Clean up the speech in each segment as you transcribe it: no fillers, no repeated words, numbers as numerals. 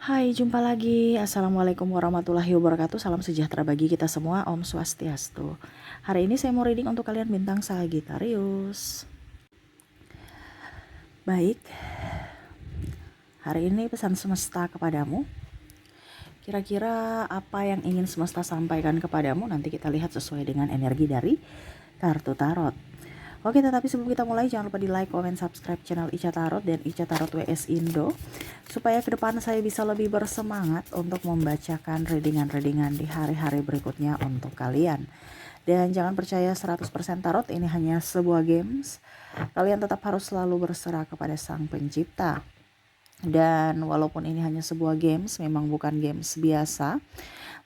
Hai, jumpa lagi. Assalamualaikum warahmatullahi wabarakatuh. Salam sejahtera bagi kita semua. Om Swastiastu. Hari ini saya mau reading untuk kalian bintang Sagittarius. Baik, hari ini pesan semesta kepadamu. Kira-kira apa yang ingin semesta sampaikan kepadamu? Nanti kita lihat sesuai dengan energi dari kartu tarot. Oke, tetapi sebelum kita mulai, jangan lupa di like, comment, subscribe channel Ica Tarot dan Ica Tarot WS Indo, supaya ke depan saya bisa lebih bersemangat untuk membacakan readingan-readingan di hari-hari berikutnya untuk kalian. Dan jangan percaya 100% tarot ini hanya sebuah games. Kalian tetap harus selalu berserah kepada Sang Pencipta. Dan walaupun ini hanya sebuah games, memang bukan games biasa,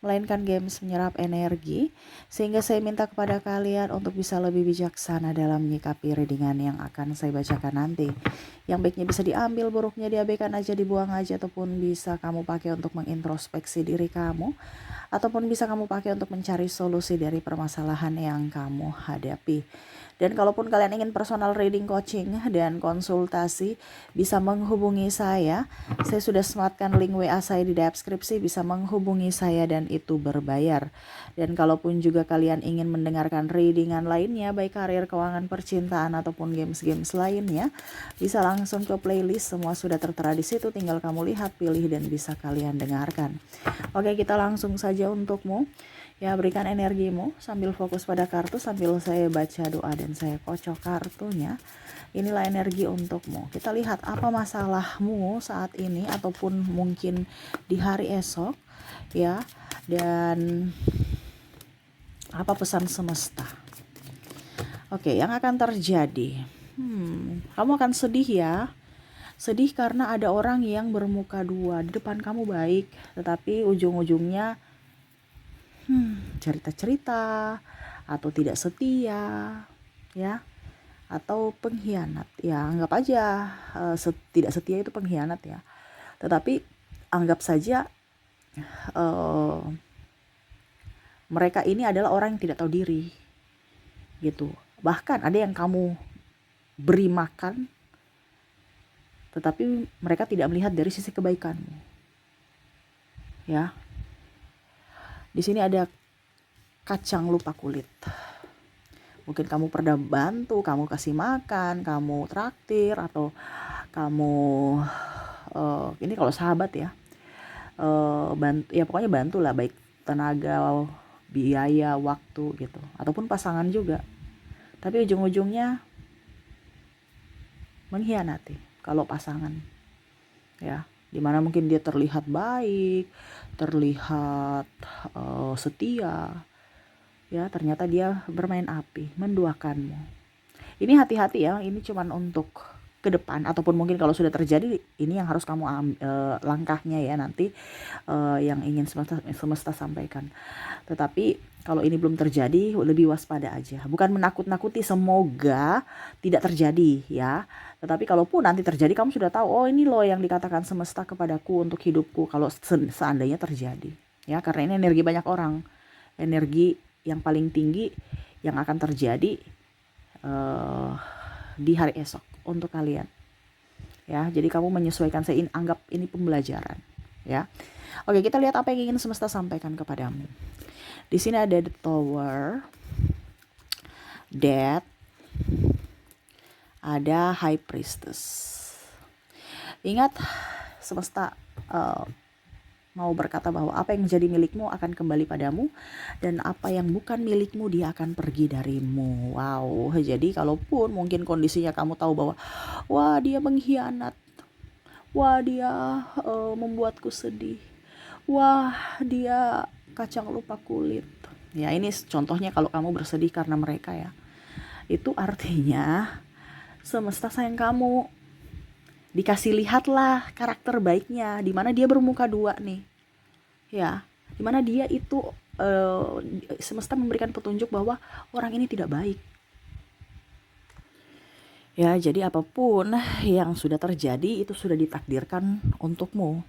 melainkan games menyerap energi, sehingga saya minta kepada kalian untuk bisa lebih bijaksana dalam menyikapi readingan yang akan saya bacakan nanti. Yang baiknya bisa diambil, buruknya diabaikan aja, dibuang aja, ataupun bisa kamu pakai untuk mengintrospeksi diri kamu, ataupun bisa kamu pakai untuk mencari solusi dari permasalahan yang kamu hadapi. Dan kalaupun kalian ingin personal reading, coaching, dan konsultasi, bisa menghubungi saya. Saya sudah sematkan link WA saya di deskripsi, bisa menghubungi saya dan itu berbayar. Dan kalaupun juga kalian ingin mendengarkan readingan lainnya, baik karir, keuangan, percintaan, ataupun games-games lainnya, bisa langsung ke playlist, semua sudah tertera di situ, tinggal kamu lihat, pilih, dan bisa kalian dengarkan. Oke, kita langsung saja untukmu. Ya, berikan energimu sambil fokus pada kartu, sambil saya baca doa dan saya kocok kartunya. Inilah energi untukmu. Kita lihat apa masalahmu saat ini ataupun mungkin di hari esok, ya. Dan apa pesan semesta. Oke, yang akan terjadi. Kamu akan sedih ya. Sedih karena ada orang yang bermuka dua. Di depan kamu baik, tetapi ujung-ujungnya cerita-cerita atau tidak setia, ya, atau pengkhianat. Ya, anggap aja tidak setia itu pengkhianat ya. Tetapi anggap saja mereka ini adalah orang yang tidak tahu diri, gitu. Bahkan ada yang kamu beri makan, tetapi mereka tidak melihat dari sisi kebaikanmu, ya. Di sini ada kacang lupa kulit. Mungkin kamu pernah bantu, kamu kasih makan, kamu traktir, atau kamu ini kalau sahabat ya, bantu ya, pokoknya bantulah, baik tenaga, biaya, waktu gitu, ataupun pasangan juga. Tapi ujung-ujungnya mengkhianati kalau pasangan, ya, dimana mungkin dia terlihat baik, terlihat setia, ya, ternyata dia bermain api, menduakanmu. Ini hati-hati ya, ini cuman untuk ke depan, ataupun mungkin kalau sudah terjadi, ini yang harus kamu langkahnya ya nanti, yang ingin semesta sampaikan. Tetapi kalau ini belum terjadi, lebih waspada aja. Bukan menakut-nakuti, semoga tidak terjadi ya. Tetapi kalaupun nanti terjadi, kamu sudah tahu, oh ini loh yang dikatakan semesta kepadaku untuk hidupku kalau seandainya terjadi. Ya, karena ini energi banyak orang. Energi yang paling tinggi yang akan terjadi di hari esok untuk kalian. Ya, jadi kamu menyesuaikan, saya anggap ini pembelajaran, ya. Oke, kita lihat apa yang ingin semesta sampaikan kepadamu. Di sini ada the Tower, Death, ada High Priestess. Ingat, semesta mau berkata bahwa apa yang menjadi milikmu akan kembali padamu, dan apa yang bukan milikmu dia akan pergi darimu. Wow, jadi kalaupun mungkin kondisinya kamu tahu bahwa wah dia mengkhianat, wah dia membuatku sedih, wah dia kacang lupa kulit. Ya, ini contohnya kalau kamu bersedih karena mereka ya. Itu artinya semesta sayang kamu. Dikasih lihatlah karakter baiknya, dimana dia bermuka dua nih, ya, dimana dia itu semesta memberikan petunjuk bahwa orang ini tidak baik, ya. Jadi apapun yang sudah terjadi itu sudah ditakdirkan untukmu,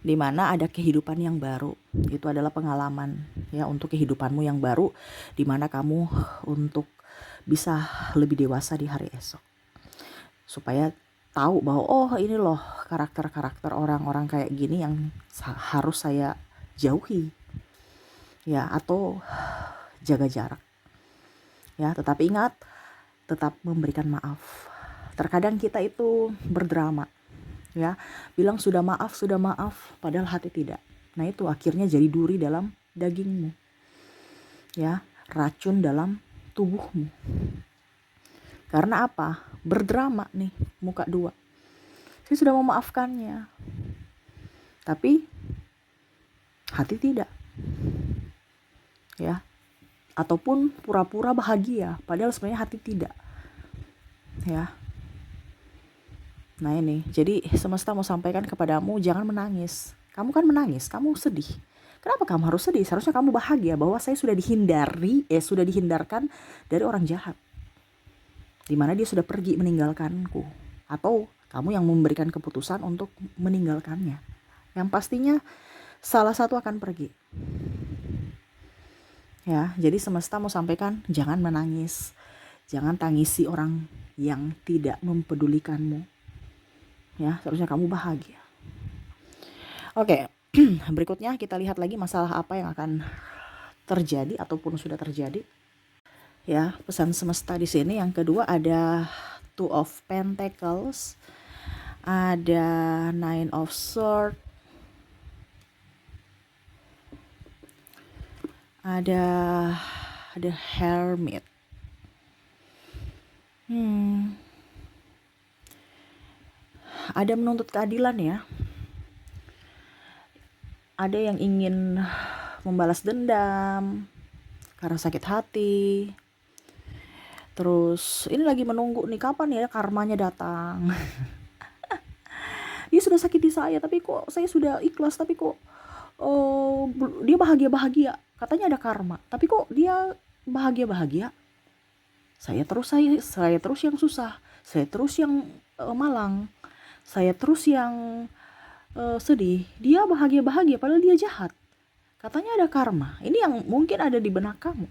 dimana ada kehidupan yang baru, itu adalah pengalaman ya untuk kehidupanmu yang baru, dimana kamu untuk bisa lebih dewasa di hari esok, supaya tahu bahwa oh ini loh karakter-karakter orang-orang kayak gini yang harus saya jauhi, ya, atau jaga jarak, ya. Tetapi ingat, tetap memberikan maaf. Terkadang kita itu berdrama, ya, bilang sudah maaf, padahal hati tidak. Nah itu akhirnya jadi duri dalam dagingmu, ya, racun dalam tubuhmu. Karena apa? Berdrama nih, muka dua. Saya sudah memaafkannya, tapi hati tidak, ya. Ataupun pura-pura bahagia, padahal sebenarnya hati tidak, ya. Nah ini, jadi semesta mau sampaikan kepadamu, jangan menangis. Kamu kan menangis, kamu sedih. Kenapa kamu harus sedih? Seharusnya kamu bahagia bahwa saya sudah sudah dihindarkan dari orang jahat. Dimana dia sudah pergi meninggalkanku. Atau kamu yang memberikan keputusan untuk meninggalkannya. Yang pastinya salah satu akan pergi. Ya, jadi semesta mau sampaikan, jangan menangis. Jangan tangisi orang yang tidak mempedulikanmu. Ya, seharusnya kamu bahagia. Oke, berikutnya kita lihat lagi masalah apa yang akan terjadi ataupun sudah terjadi. Ya, pesan semesta di sini yang kedua ada Two of Pentacles, ada Nine of Swords, ada The Hermit. Ada menuntut keadilan, ya. Ada yang ingin membalas dendam karena sakit hati. Terus ini lagi menunggu nih kapan ya karmanya datang. Dia sudah sakiti saya, tapi kok saya sudah ikhlas, tapi kok dia bahagia-bahagia. Katanya ada karma, tapi kok dia bahagia-bahagia. Saya terus yang susah, saya terus yang malang, saya terus yang sedih. Dia bahagia-bahagia padahal dia jahat. Katanya ada karma. Ini yang mungkin ada di benak kamu.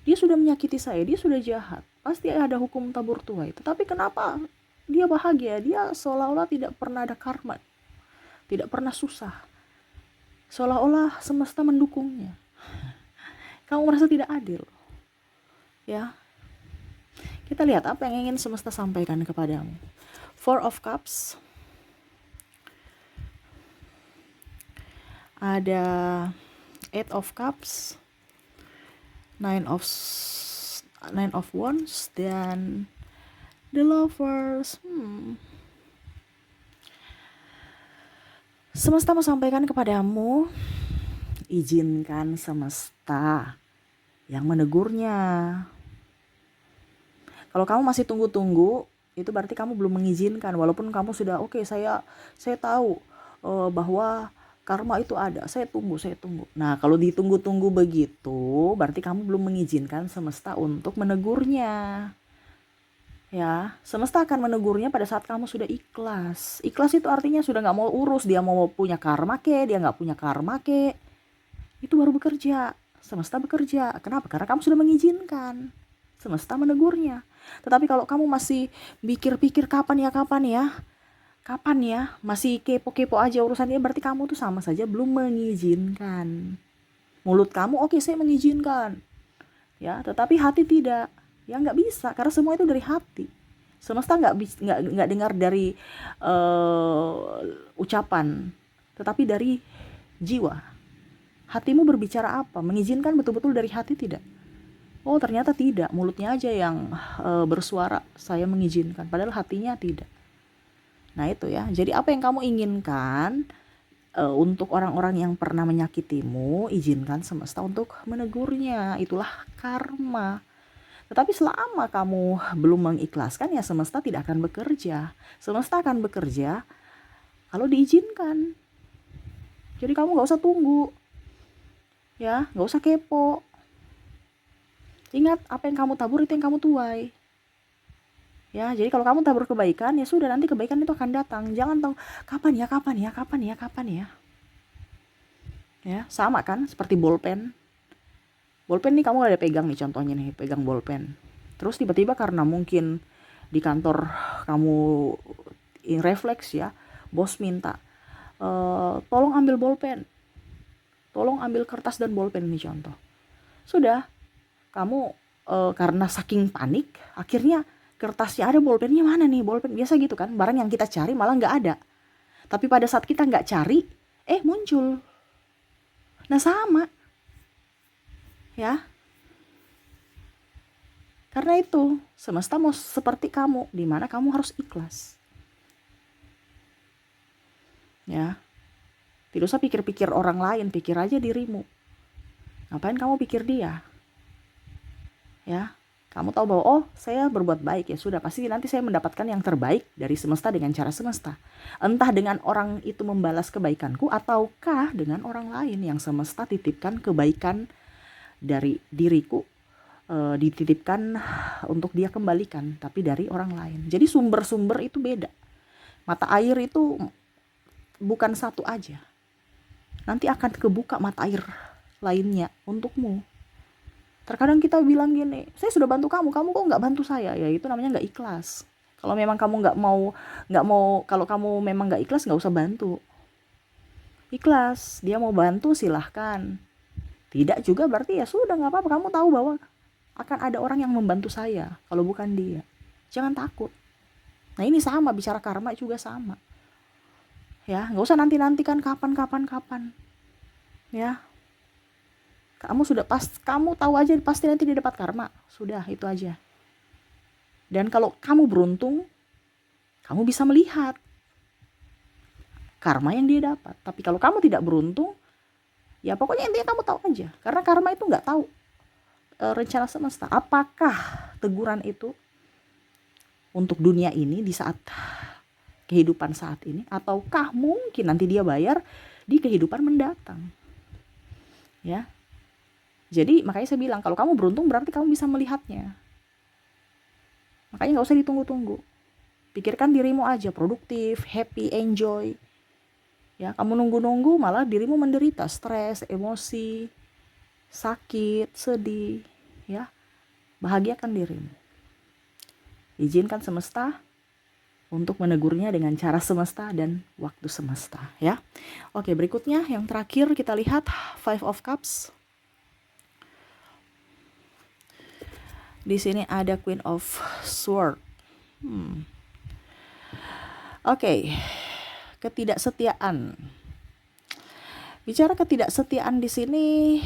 Dia sudah menyakiti saya, dia sudah jahat. Pasti ada hukum tabur tuai. Tetapi kenapa dia bahagia? Dia seolah-olah tidak pernah ada karma. Tidak pernah susah. Seolah-olah semesta mendukungnya. Kamu merasa tidak adil. Ya. Kita lihat apa yang ingin semesta sampaikan kepadamu. Four of Cups. Ada Eight of Cups. Nine of Wands dan The Lovers. Semesta mau sampaikan kepadamu, izinkan semesta yang menegurnya. Kalau kamu masih tunggu-tunggu, itu berarti kamu belum mengizinkan. Walaupun kamu sudah oke, saya tahu bahwa karma itu ada, saya tunggu. Nah, kalau ditunggu-tunggu begitu, berarti kamu belum mengizinkan semesta untuk menegurnya. Ya, semesta akan menegurnya pada saat kamu sudah ikhlas. Ikhlas itu artinya sudah gak mau urus, dia mau punya karma ke, dia gak punya karma ke. Itu baru bekerja, semesta bekerja. Kenapa? Karena kamu sudah mengizinkan semesta menegurnya. Tetapi kalau kamu masih pikir-pikir kapan ya, masih kepo-kepo aja urusannya, berarti kamu tuh sama saja belum mengizinkan. Mulut kamu oke, saya mengizinkan, ya, tetapi hati tidak. Ya nggak bisa, karena semua itu dari hati. Semesta nggak dengar dari ucapan, tetapi dari jiwa. Hatimu berbicara apa? Mengizinkan betul-betul dari hati tidak? Oh ternyata tidak, mulutnya aja yang bersuara saya mengizinkan, padahal hatinya tidak. Nah itu ya, jadi apa yang kamu inginkan untuk orang-orang yang pernah menyakitimu, izinkan semesta untuk menegurnya. Itulah karma. Tetapi selama kamu belum mengikhlaskan, ya semesta tidak akan bekerja. Semesta akan bekerja kalau diizinkan. Jadi kamu gak usah tunggu, ya, gak usah kepo. Ingat, apa yang kamu tabur itu yang kamu tuai. Ya, jadi kalau kamu tabur kebaikan, ya sudah, nanti kebaikan itu akan datang. Jangan tahu kapan ya. Ya, sama kan seperti bolpen. Bolpen nih kamu ada pegang nih, contohnya nih, pegang bolpen. Terus tiba-tiba karena mungkin di kantor kamu refleks ya, bos minta tolong ambil bolpen, tolong ambil kertas dan bolpen, ini contoh. Sudah, kamu karena saking panik akhirnya kertasnya ada, bolpennya mana nih, bolpen biasa gitu kan, barang yang kita cari malah nggak ada. Tapi pada saat kita nggak cari, muncul. Nah sama ya, karena itu semesta mau seperti kamu, dimana kamu harus ikhlas ya. Tidak usah pikir-pikir orang lain, pikir aja dirimu. Ngapain kamu pikir dia ya? Kamu tahu bahwa saya berbuat baik, ya sudah, pasti nanti saya mendapatkan yang terbaik dari semesta dengan cara semesta. Entah dengan orang itu membalas kebaikanku, ataukah dengan orang lain yang semesta titipkan kebaikan dari diriku, dititipkan untuk dia kembalikan, tapi dari orang lain. Jadi sumber-sumber itu beda. Mata air itu bukan satu aja. Nanti akan kebuka mata air lainnya untukmu. Terkadang kita bilang gini, saya sudah bantu kamu kok nggak bantu saya, ya itu namanya nggak ikhlas. Kalau memang kamu nggak mau, kalau kamu memang nggak ikhlas, nggak usah bantu. Ikhlas, dia mau bantu silahkan. Tidak juga berarti ya sudah, nggak apa-apa. Kamu tahu bahwa akan ada orang yang membantu saya, kalau bukan dia. Jangan takut. Nah ini sama, bicara karma juga sama. Ya, nggak usah nanti-nantikan kapan. Ya. Kamu tahu aja pasti nanti dia dapat karma. Sudah, itu aja. Dan kalau kamu beruntung, kamu bisa melihat karma yang dia dapat. Tapi kalau kamu tidak beruntung, ya pokoknya intinya kamu tahu aja. Karena karma itu nggak tahu rencana semesta. Apakah teguran itu untuk dunia ini di saat kehidupan saat ini, ataukah mungkin nanti dia bayar di kehidupan mendatang. Ya. Jadi makanya saya bilang, kalau kamu beruntung berarti kamu bisa melihatnya. Makanya gak usah ditunggu-tunggu. Pikirkan dirimu aja, produktif, happy, enjoy. Ya, kamu nunggu-nunggu malah dirimu menderita, stres, emosi, sakit, sedih. Ya, bahagiakan dirimu. Izinkan semesta untuk menegurnya dengan cara semesta dan waktu semesta. Ya, oke, berikutnya yang terakhir kita lihat Five of Cups. Di sini ada Queen of Swords. Oke. Ketidaksetiaan. Bicara ketidaksetiaan di sini,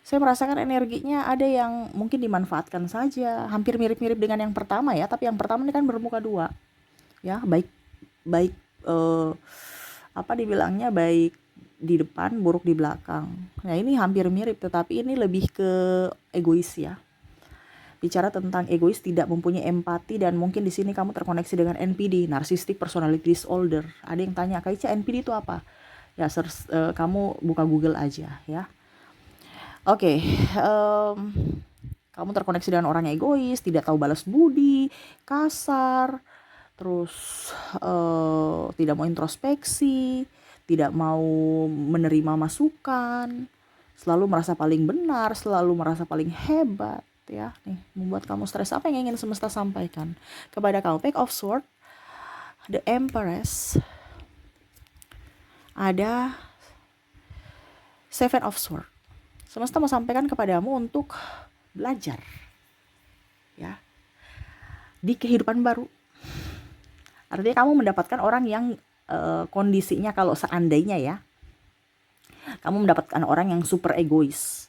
saya merasakan energinya ada yang mungkin dimanfaatkan saja, hampir mirip-mirip dengan yang pertama ya. Tapi yang pertama ini kan bermuka dua, ya, baik dibilangnya baik di depan, buruk di belakang. Nah ini hampir mirip, tetapi ini lebih ke egois ya. Bicara tentang egois, tidak mempunyai empati, dan mungkin di sini kamu terkoneksi dengan NPD, Narcissistic Personality Disorder. Ada yang tanya, Kak Ica, NPD itu apa? Ya kamu buka Google aja ya. Oke, kamu terkoneksi dengan orang yang egois, tidak tahu balas budi, kasar, terus tidak mau introspeksi, tidak mau menerima masukan, selalu merasa paling benar, selalu merasa paling hebat ya. Nih, membuat kamu stres. Apa yang ingin semesta sampaikan kepada kamu? Page of Swords, The Empress, ada Seven of Swords. Semesta mau sampaikan kepadamu untuk belajar ya di kehidupan baru. Artinya kamu mendapatkan orang yang kondisinya, kalau seandainya ya, kamu mendapatkan orang yang super egois,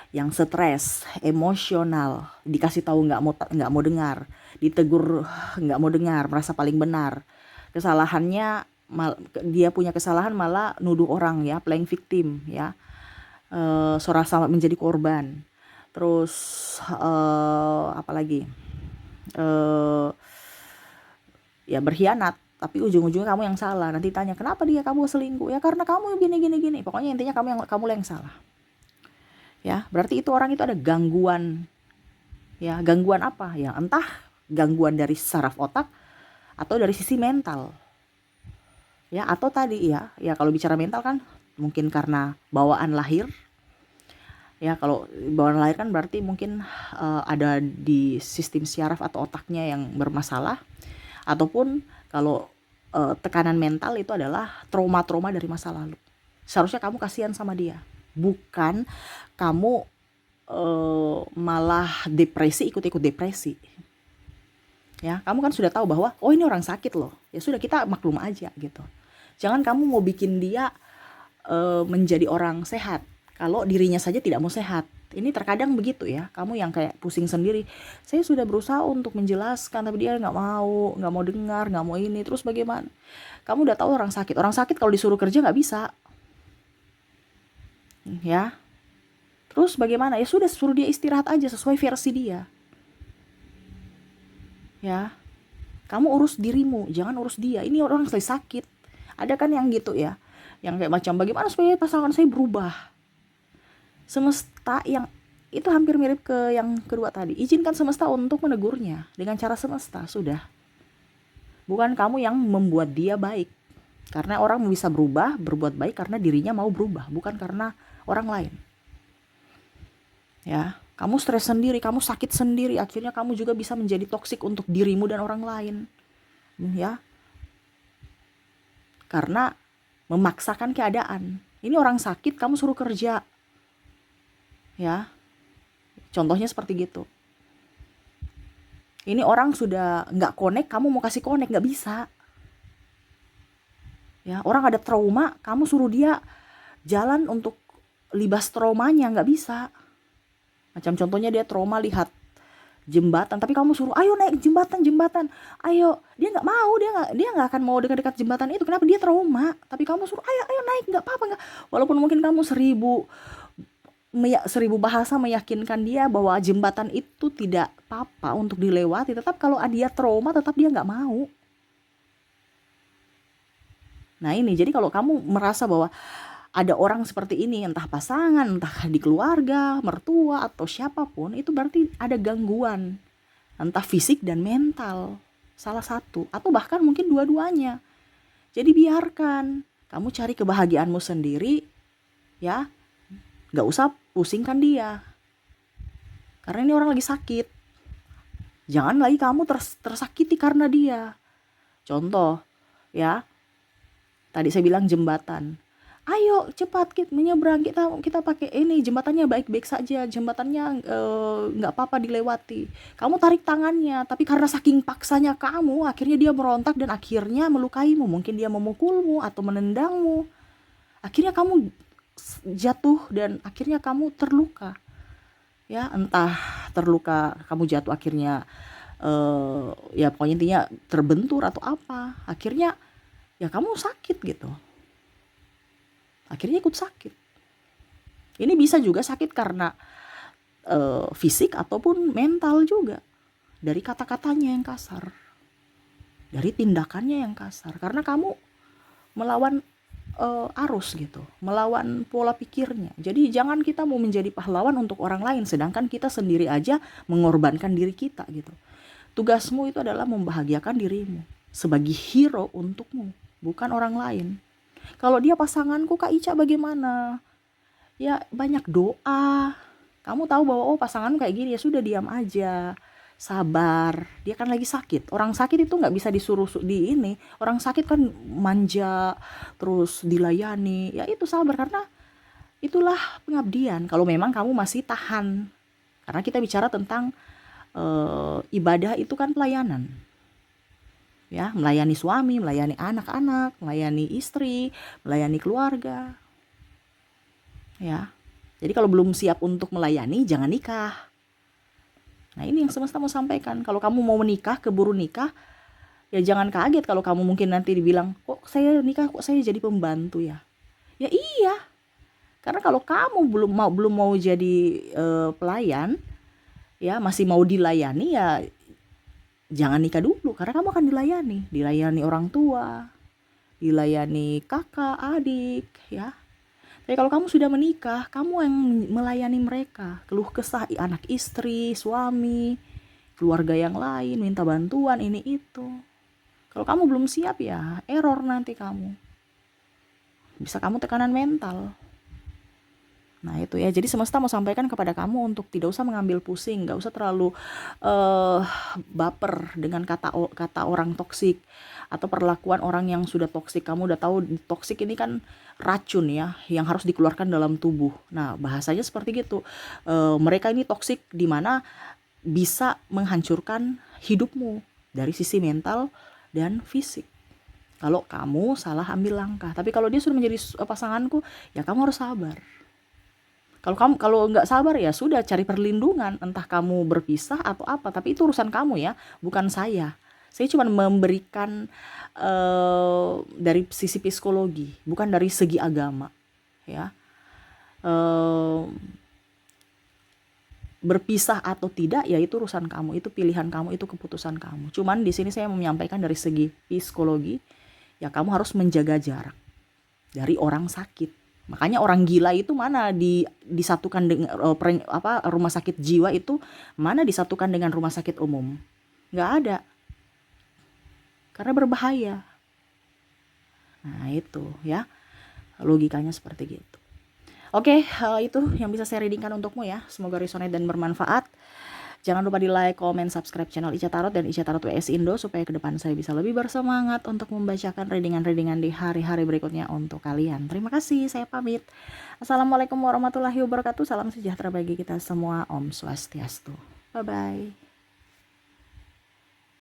yang stres, emosional, dikasih tahu nggak mau dengar, ditegur nggak mau dengar, merasa paling benar, kesalahannya dia punya kesalahan malah nuduh orang ya, playing victim ya, serasa menjadi korban, terus apalagi ya berkhianat, tapi ujung-ujungnya kamu yang salah. Nanti tanya, kenapa dia kamu selingkuh? Ya karena kamu gini. Pokoknya intinya kamu yang salah. Ya, berarti itu orang itu ada gangguan. Ya, gangguan apa? Ya, entah gangguan dari saraf otak atau dari sisi mental. Ya, atau tadi ya kalau bicara mental kan mungkin karena bawaan lahir, Ya, kalau bawaan lahir kan berarti mungkin ada di sistem syaraf atau otaknya yang bermasalah, ataupun kalau tekanan mental itu adalah trauma-trauma dari masa lalu. Seharusnya kamu kasihan sama dia, bukan kamu malah depresi, ikut-ikut depresi. Ya, kamu kan sudah tahu bahwa oh ini orang sakit loh. Ya sudah, kita maklum aja gitu. Jangan kamu mau bikin dia menjadi orang sehat kalau dirinya saja tidak mau sehat. Ini terkadang begitu ya, kamu yang kayak pusing sendiri. Saya sudah berusaha untuk menjelaskan tapi dia nggak mau dengar, nggak mau ini. Terus bagaimana? Kamu udah tahu orang sakit kalau disuruh kerja nggak bisa, ya. Terus bagaimana? Ya sudah, suruh dia istirahat aja sesuai versi dia, ya. Kamu urus dirimu, jangan urus dia. Ini orang lagi sakit. Ada kan yang gitu ya, yang kayak macam bagaimana supaya pasangan saya berubah. Semesta yang itu hampir mirip ke yang kedua tadi. Izinkan semesta untuk menegurnya dengan cara semesta, sudah. Bukan kamu yang membuat dia baik. Karena orang bisa berubah, berbuat baik karena dirinya mau berubah, bukan karena orang lain. Ya, kamu stres sendiri, kamu sakit sendiri, akhirnya kamu juga bisa menjadi toksik untuk dirimu dan orang lain. Ya, karena memaksakan keadaan. Ini orang sakit, kamu suruh kerja. Ya, contohnya seperti gitu. Ini orang sudah nggak connect, kamu mau kasih connect, nggak bisa. Ya, orang ada trauma, kamu suruh dia jalan untuk libas traumanya, nggak bisa. Macam contohnya dia trauma lihat jembatan, tapi kamu suruh ayo naik jembatan, ayo, dia nggak mau, dia nggak akan mau dekat-dekat jembatan itu. Kenapa? Dia trauma. Tapi kamu suruh ayo naik, nggak apa-apa, nggak. Walaupun mungkin kamu seribu bahasa meyakinkan dia bahwa jembatan itu tidak apa-apa untuk dilewati, tetap kalau dia trauma, tetap dia nggak mau. Nah ini, jadi kalau kamu merasa bahwa ada orang seperti ini, entah pasangan, entah di keluarga, mertua, atau siapapun, itu berarti ada gangguan, entah fisik dan mental, salah satu, atau bahkan mungkin dua-duanya. Jadi biarkan, kamu cari kebahagiaanmu sendiri, ya, gak usah pusingkan dia, karena ini orang lagi sakit. Jangan lagi kamu tersakiti karena dia. Contoh, ya, tadi saya bilang jembatan. Ayo cepat kita menyeberang, kita pakai ini, jembatannya baik-baik saja, jembatannya nggak apa-apa dilewati. Kamu tarik tangannya, tapi karena saking paksanya kamu, akhirnya dia merontak dan akhirnya melukaimu. Mungkin dia memukulmu atau menendangmu. Akhirnya kamu jatuh dan akhirnya kamu terluka. Ya, entah terluka, kamu jatuh akhirnya ya pokoknya intinya terbentur atau apa. Akhirnya ya kamu sakit gitu. Akhirnya ikut sakit. Ini bisa juga sakit karena fisik ataupun mental juga. Dari kata-katanya yang kasar, dari tindakannya yang kasar, karena kamu melawan arus gitu, melawan pola pikirnya. Jadi jangan kita mau menjadi pahlawan untuk orang lain, sedangkan kita sendiri aja mengorbankan diri kita gitu. Tugasmu itu adalah membahagiakan dirimu sebagai hero untukmu, bukan orang lain. Kalau dia pasanganku Kak Ica bagaimana? Ya banyak doa. Kamu tahu bahwa oh pasanganmu kayak gini, ya sudah diam aja. Sabar. Dia kan lagi sakit. Orang sakit itu nggak bisa disuruh di ini. Orang sakit kan manja, terus dilayani. Ya itu sabar, karena itulah pengabdian. Kalau memang kamu masih tahan. Karena kita bicara tentang ibadah itu kan pelayanan. Ya, melayani suami, melayani anak-anak, melayani istri, melayani keluarga. Ya. Jadi kalau belum siap untuk melayani, jangan nikah. Nah, ini yang semesta mau sampaikan. Kalau kamu mau menikah, keburu nikah, ya jangan kaget kalau kamu mungkin nanti dibilang, "Kok saya nikah, kok saya jadi pembantu ya?" Ya iya. Karena kalau kamu belum mau jadi pelayan, ya masih mau dilayani, ya jangan nikah dulu, karena kamu akan dilayani orang tua, dilayani kakak, adik, ya. Tapi kalau kamu sudah menikah, kamu yang melayani mereka, keluh kesah anak istri, suami, keluarga yang lain, minta bantuan ini itu. Kalau kamu belum siap, ya error nanti kamu. Bisa kamu tekanan mental. Nah itu ya, jadi semesta mau sampaikan kepada kamu untuk tidak usah mengambil pusing, nggak usah terlalu baper dengan kata orang toksik atau perlakuan orang yang sudah toksik. Kamu udah tahu toksik ini kan racun ya, yang harus dikeluarkan dalam tubuh. Nah bahasanya seperti gitu. Mereka ini toksik di mana bisa menghancurkan hidupmu dari sisi mental dan fisik. Kalau kamu salah ambil langkah, tapi kalau dia sudah menjadi pasanganku, ya kamu harus sabar. Kalau nggak sabar ya sudah, cari perlindungan, entah kamu berpisah atau apa, tapi itu urusan kamu ya, bukan saya. Saya cuma memberikan dari sisi psikologi, bukan dari segi agama, ya. Berpisah atau tidak ya itu urusan kamu, itu pilihan kamu, itu keputusan kamu. Cuman di sini saya menyampaikan dari segi psikologi, ya kamu harus menjaga jarak dari orang sakit. Makanya orang gila itu mana disatukan dengan rumah sakit jiwa itu mana disatukan dengan rumah sakit umum? Nggak ada, karena berbahaya. Nah itu ya, logikanya seperti gitu. Oke, itu yang bisa saya readingkan untukmu ya. Semoga resonate dan bermanfaat. Jangan lupa di like, comment, subscribe channel Ica Tarot dan Ica Tarot WS Indo supaya ke depan saya bisa lebih bersemangat untuk membacakan readingan-readingan di hari-hari berikutnya untuk kalian. Terima kasih, saya pamit. Assalamualaikum warahmatullahi wabarakatuh. Salam sejahtera bagi kita semua. Om Swastiastu. Bye-bye.